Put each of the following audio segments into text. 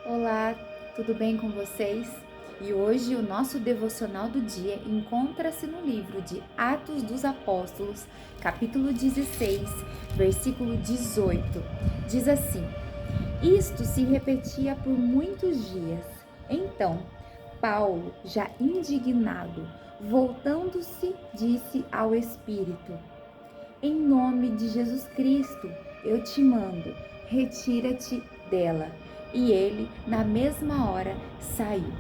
Olá, tudo bem com vocês? E hoje o nosso devocional do dia encontra-se no livro de Atos dos Apóstolos, capítulo 16, versículo 18. Diz assim: Isto se repetia por muitos dias. Então, Paulo, já indignado, voltando-se, disse ao Espírito: Em nome de Jesus Cristo, eu te mando, retira-te dela. E ele, na mesma hora, saiu.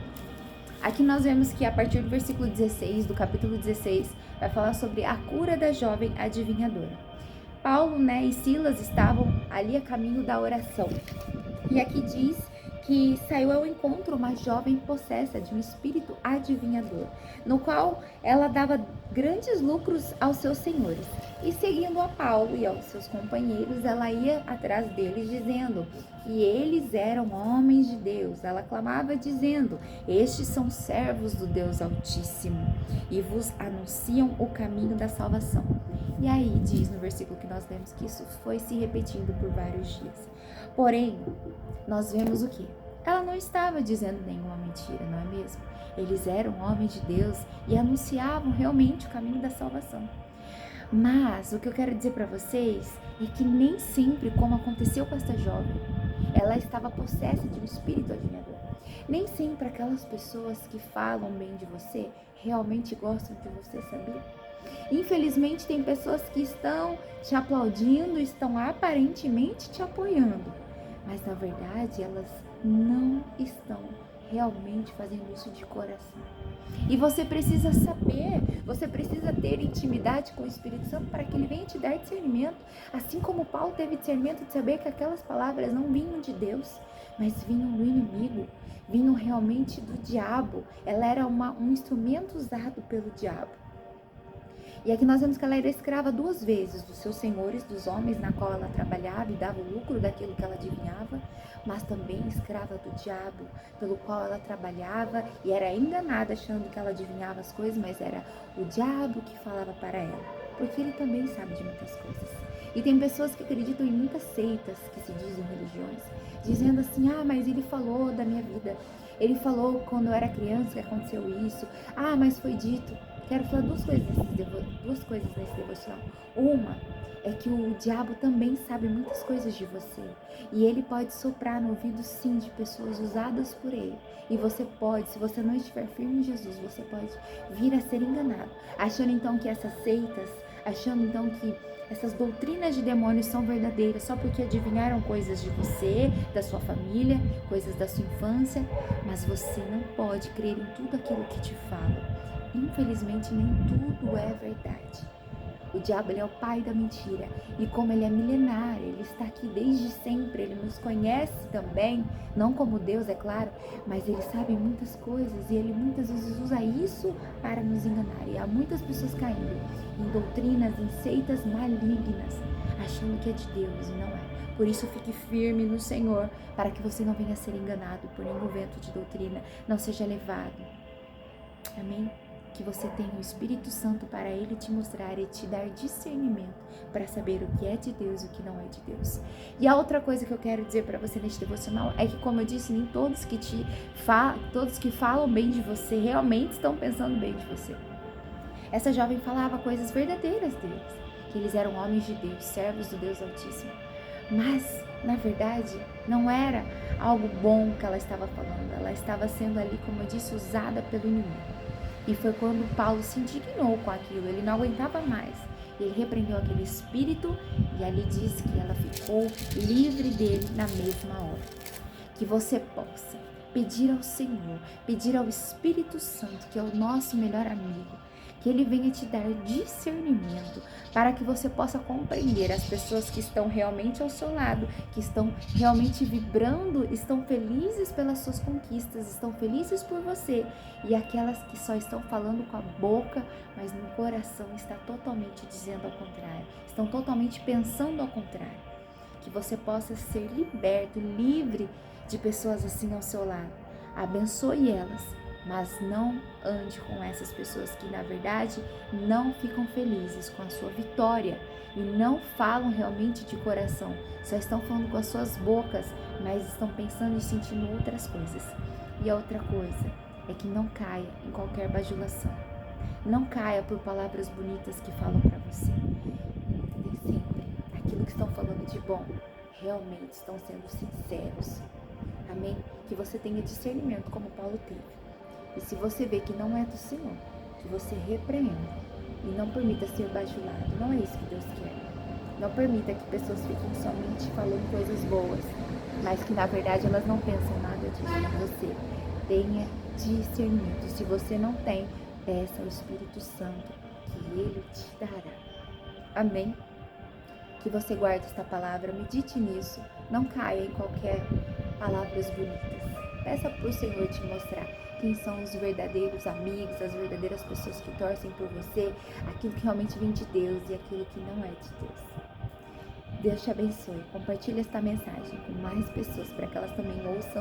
Aqui nós vemos que a partir do versículo 16, do capítulo 16, vai falar sobre a cura da jovem adivinhadora. Paulo, e Silas estavam ali a caminho da oração. E aqui diz que saiu ao encontro uma jovem possessa de um espírito adivinhador, no qual ela dava grandes lucros aos seus senhores. E seguindo a Paulo e aos seus companheiros, ela ia atrás deles dizendo que eles eram homens de Deus. Ela clamava dizendo: Estes são servos do Deus Altíssimo e vos anunciam o caminho da salvação. E aí diz no versículo que nós lemos que isso foi se repetindo por vários dias. Porém, nós vemos o quê? Ela não estava dizendo nenhuma mentira, não é mesmo? Eles eram homens de Deus e anunciavam realmente o caminho da salvação. Mas o que eu quero dizer para vocês é que nem sempre, como aconteceu com esta jovem, ela estava possessa de um espírito adivinhador. Nem sempre aquelas pessoas que falam bem de você realmente gostam de você, sabia? Infelizmente, tem pessoas que estão te aplaudindo, estão aparentemente te apoiando, mas na verdade elas não estão realmente fazendo isso de coração. E você precisa saber, você precisa ter intimidade com o Espírito Santo para que ele venha te dar discernimento, assim como Paulo teve discernimento de saber que aquelas palavras não vinham de Deus, mas vinham do inimigo, vinham realmente do diabo. Ela era um instrumento usado pelo diabo. E aqui nós vemos que ela era escrava duas vezes, dos seus senhores, dos homens na qual ela trabalhava e dava o lucro daquilo que ela adivinhava, mas também escrava do diabo, pelo qual ela trabalhava e era enganada achando que ela adivinhava as coisas, mas era o diabo que falava para ela, porque ele também sabe de muitas coisas. E tem pessoas que acreditam em muitas seitas que se dizem religiões, dizendo assim: mas ele falou da minha vida, ele falou quando eu era criança que aconteceu isso, mas foi dito. Quero falar duas coisas nesse devocional. Uma é que o diabo também sabe muitas coisas de você. E ele pode soprar no ouvido, sim, de pessoas usadas por ele. E você pode, se você não estiver firme em Jesus, você pode vir a ser enganado. Achando então que essas seitas, achando então que essas doutrinas de demônios são verdadeiras só porque adivinharam coisas de você, da sua família, coisas da sua infância. Mas você não pode crer em tudo aquilo que te falam. Infelizmente, nem tudo é verdade. O diabo, ele é o pai da mentira. E como ele é milenar, ele está aqui desde sempre, ele nos conhece também, não como Deus, é claro, mas ele sabe muitas coisas e ele muitas vezes usa isso para nos enganar. E há muitas pessoas caindo em doutrinas, em seitas malignas, achando que é de Deus e não é. Por isso, fique firme no Senhor, para que você não venha a ser enganado por nenhum vento de doutrina, não seja levado. Amém? Que você tenha o Espírito Santo para ele te mostrar e te dar discernimento para saber o que é de Deus e o que não é de Deus. E a outra coisa que eu quero dizer para você neste devocional é que, como eu disse, nem todos que falam bem de você realmente estão pensando bem de você. Essa jovem falava coisas verdadeiras deles, que eles eram homens de Deus, servos do Deus Altíssimo. Mas, na verdade, não era algo bom que ela estava falando. Ela estava sendo ali, como eu disse, usada pelo inimigo. E foi quando Paulo se indignou com aquilo, ele não aguentava mais. Ele repreendeu aquele espírito e ali diz que ela ficou livre dele na mesma hora. Que você possa pedir ao Senhor, pedir ao Espírito Santo, que é o nosso melhor amigo, que ele venha te dar discernimento para que você possa compreender as pessoas que estão realmente ao seu lado, que estão realmente vibrando, estão felizes pelas suas conquistas, estão felizes por você, e aquelas que só estão falando com a boca, mas no coração está totalmente dizendo ao contrário, estão totalmente pensando ao contrário. Que você possa ser liberto, livre de pessoas assim ao seu lado. Abençoe elas, mas não ande com essas pessoas que, na verdade, não ficam felizes com a sua vitória, e não falam realmente de coração, só estão falando com as suas bocas, mas estão pensando e sentindo outras coisas. E a outra coisa é que não caia em qualquer bajulação. Não caia por palavras bonitas que falam para você. Nem sempre aquilo que estão falando de bom realmente estão sendo sinceros. Amém? Que você tenha discernimento como Paulo teve. E se você vê que não é do Senhor, que você repreenda e não permita ser bajulado. Não é isso que Deus quer. Não permita que pessoas fiquem somente falando coisas boas, mas que na verdade elas não pensam nada disso. Você tenha discernimento. Se você não tem, peça ao Espírito Santo que Ele te dará. Amém? Que você guarde esta palavra, medite nisso, não caia em qualquer palavras bonitas. Peça para o Senhor te mostrar quem são os verdadeiros amigos, as verdadeiras pessoas que torcem por você, aquilo que realmente vem de Deus e aquilo que não é de Deus. Deus te abençoe. Compartilhe esta mensagem com mais pessoas para que elas também ouçam